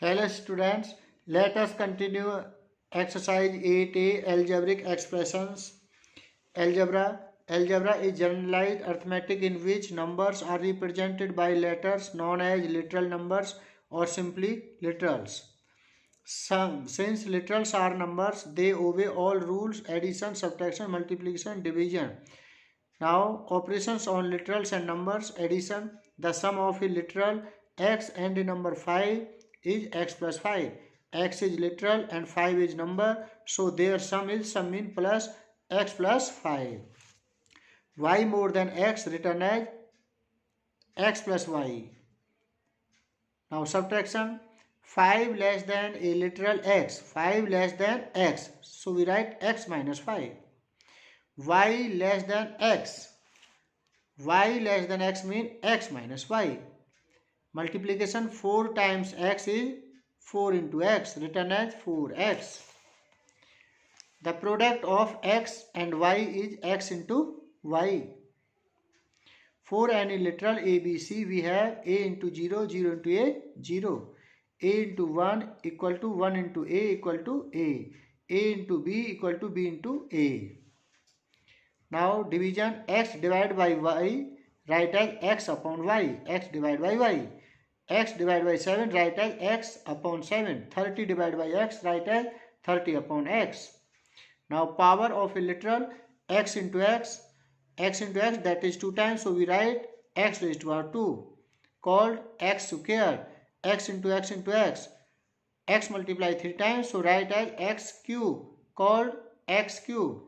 Hello students, let us continue exercise 8a algebraic expressions. Algebra is generalized arithmetic in which numbers are represented by letters known as literal numbers or simply literals. Since literals are numbers, they obey all rules: addition, subtraction, multiplication, division. Now, operations on literals and numbers. Addition: the sum of a literal x and a number 5 is x plus 5. X is literal and 5 is number, so their sum is sum in plus x plus 5. Y more than x written as x plus y. Now subtraction: 5 less than a literal x, 5 less than x, so we write x minus 5. Y less than x, y less than x means x minus y. Multiplication: 4 times x is 4 into x, written as 4x. The product of x and y is x into y. For any literal a, b, c, we have a into 0, 0 into a, 0. A into 1 equal to 1 into a equal to a. A into b equal to b into a. Now division: x divided by y, write as x upon y. X divided by y. X divided by 7, write as x upon 7. 30 divided by x, write as 30 upon x. Now power of a literal: x into x, that is 2 times, so we write x raised to power 2, called x square. X into x into x, x multiplied 3 times, so write as x cube, called x cube.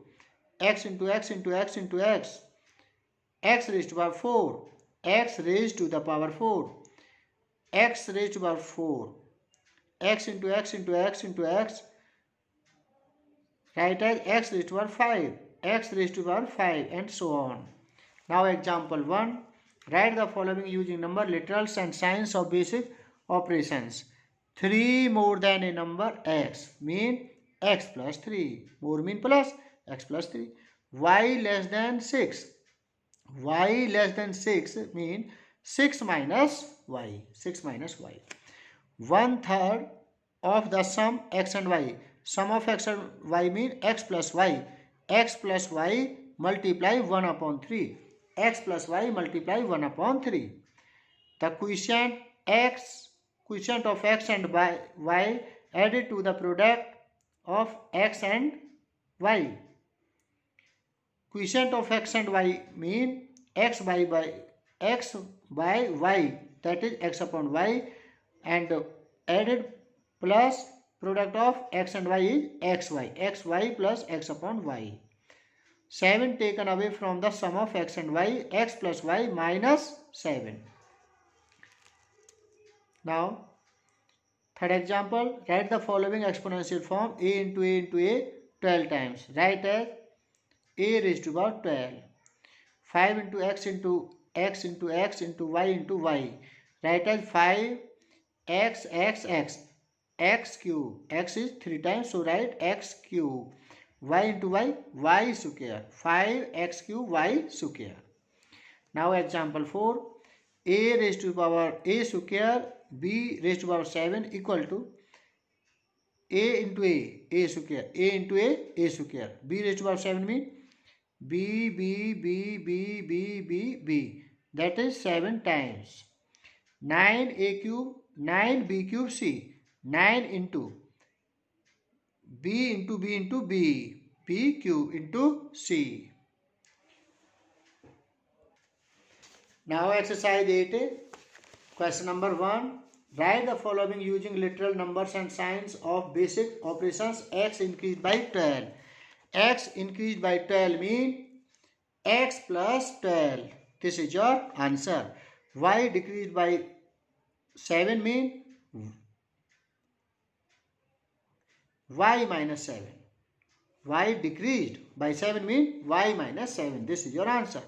X into x into x into x, x raised to power 4, x raised to the power 4, x raised to power 4, x into x into x into x, write as x raised to power 5, x raised to power 5, and so on. Now example 1. Write the following using number, literals and signs of basic operations. 3 more than a number x mean x plus 3. More mean plus x plus 3. Y less than 6. Y less than 6 mean 6 minus y. 6 minus y. 1/3 of the sum x and y. Sum of x and y mean x plus y. X plus y multiply 1 upon 3. X plus y multiply 1 upon 3. The quotient of x and y added to the product of x and y. Quotient of x and y mean x by y, that is x upon y, and added plus product of x and y is xy plus x upon y. 7 taken away from the sum of x and y, x plus y minus 7. Now, third example, write the following exponential form: a into a into a 12 times. Write as a raised to power 12. 5 into x into x into x into y into y. Write as 5 x cube. X is 3 times, so write x cube. Y into y square. 5x cube y square. Now example 4. A raised to power a square, b raised to power 7 equal to a into a square, a into a square. B raised to power 7 means b, that is 7 times. 9a cube, 9b cube c. 9 into b into b into b cube into c. Now exercise 8a. Question number 1. Write the following using literal numbers and signs of basic operations. X increased by 12. X increased by 12 mean x plus 12. This is your answer. Y decreased by 7 mean y minus 7. Y decreased by 7 mean y minus 7. This is your answer.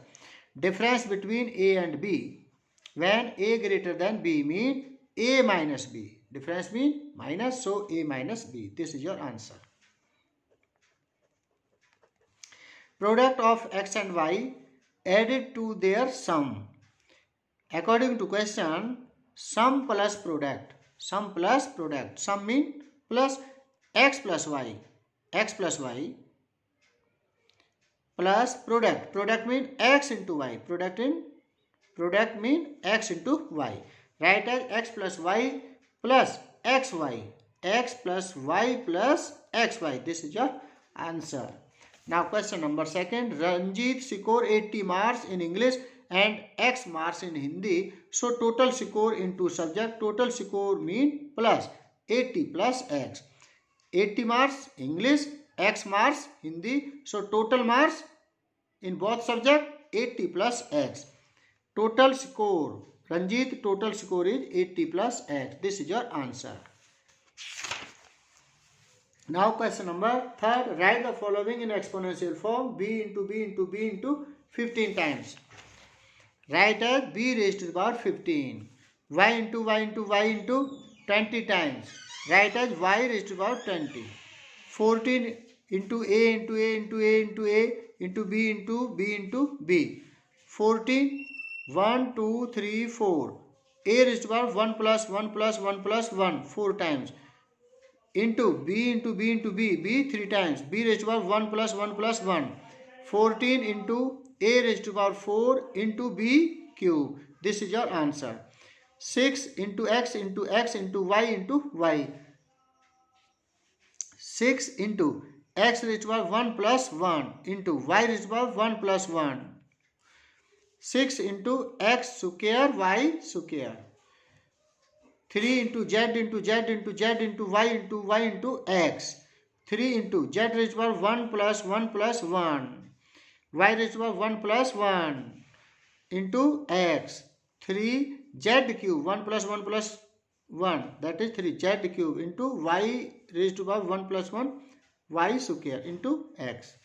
Difference between a and b. When a greater than b mean a minus b. Difference mean minus, so a minus b. This is your answer. Product of x and y added to their sum. According to question, sum plus product. Sum plus product. Sum mean plus x plus y. X plus y plus product. Product mean x into y. Product mean x into y. Write as x plus y plus xy. X plus y plus xy. This is your answer. Now question number second. Ranjit score 80 marks in English and X marks in Hindi. So total score into subject. Total score mean plus 80 plus X. 80 marks English, X marks Hindi. So total marks in both subject 80 plus X. Total score. Ranjit total score is 80 plus X. This is your answer. Now question number third. Write the following in exponential form. B into B into B into 15 times. Write as B raised to the power 15. Y into Y into Y into 20 times. Write as Y raised to the power 20. 14 into A into A into A into A into B into B into B. 14. 1, 2, 3, 4. A raised to the power 1 plus 1 plus 1 plus 1. 4 times. Into B into B into B. B 3 times. B raised to the power 1 plus 1 plus 1. 14 into A raised to the power 4 into B cube. This is your answer. 6 into X into X into Y into Y. 6 into X raised to the power 1 plus 1 into Y raised to the power 1 plus 1. 6 into X square Y square. 3 into Z into Z into Z into Y into Y into X. 3 into Z raised to the power 1 plus 1 plus 1. Y raised to the power 1 plus 1 into X. 3 Z cube 1 plus 1 plus 1, that is 3 Z cube into Y raised to the power 1 plus 1 Y square into X.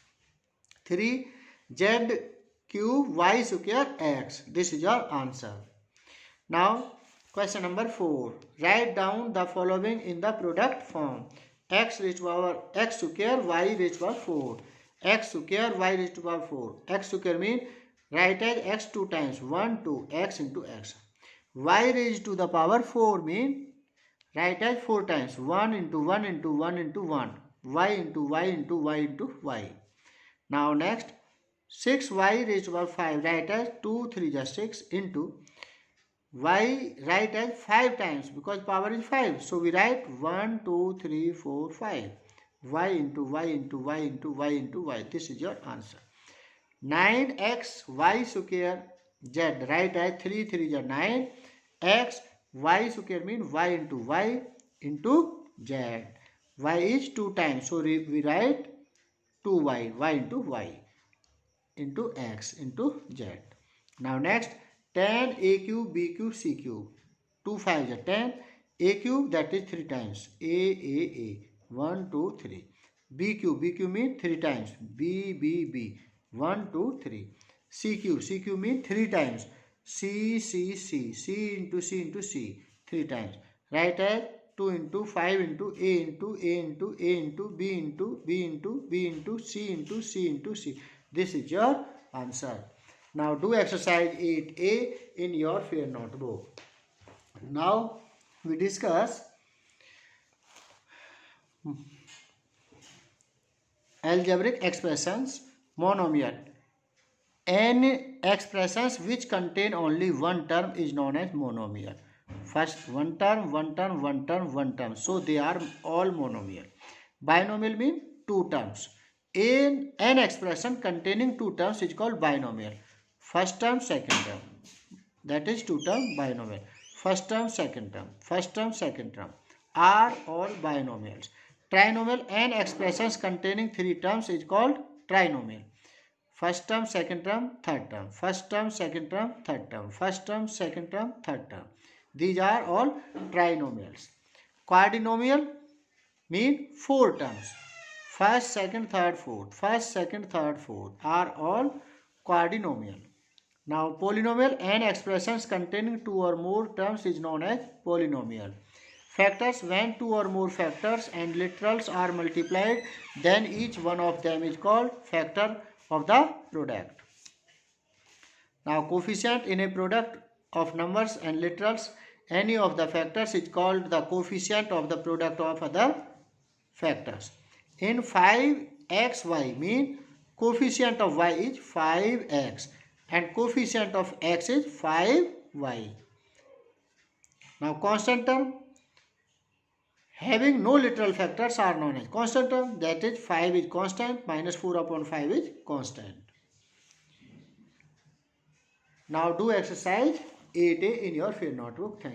3 Z cube Y square X. This is your answer. Now question number 4. Write down the following in the product form. X raised to the power X square Y raised to the power 4. X square Y raised to the power 4. X square mean write as X 2 times. 1 2 X into X. Y raised to the power 4 mean write as 4 times. 1 into 1 into 1 into 1. Y into Y into Y into Y. Now next 6y raised to the power 5. Write as 2 3 is 6 into y, write as 5 times because power is 5. So we write 1 2 3 4 5. Y into Y into Y into Y into Y. This is your answer. 9x y square z. Write as 3 3 is 9. X y square means y into z. Y is 2 times. So we write 2y. Y into Y into X into Z. Now next 10 a cube b cube c cube. 2 5 is 10. A cube that is 3 times. A 1 2 3. B cube means 3 times. B 1 2 3. C cube means 3 times. C into C 3 times. Write as 2 into 5 into A into A into A into B into B into B into C into C into C. This is your answer. Now do exercise 8A in your fair notebook. Now we discuss algebraic expressions, monomial. N expressions which contain only one term is known as monomial. First one term. So they are all monomial. Binomial means two terms. An expression containing two terms is called binomial. First term, second term. That is two term binomial. First term, second term are all binomials. Trinomial and expressions containing three terms is called trinomial. First term, second term, third term. First term, second term, third term. First term, second term, third term. These are all trinomials. Quadrinomial mean four terms. First, second, third, fourth. First, second, third, fourth are all quadrinomial. Now, polynomial and expressions containing two or more terms is known as polynomial. Factors, when two or more factors and literals are multiplied, then each one of them is called factor of the product. Now, coefficient in a product of numbers and literals any of the factors is called the coefficient of the product of other factors. In 5xy mean coefficient of y is 5x and coefficient of x is 5y. Now constant term having no literal factors are known as constant term, that is 5 is constant, minus 4 upon 5 is constant. Now do exercise 8A in your field notebook. Thank you.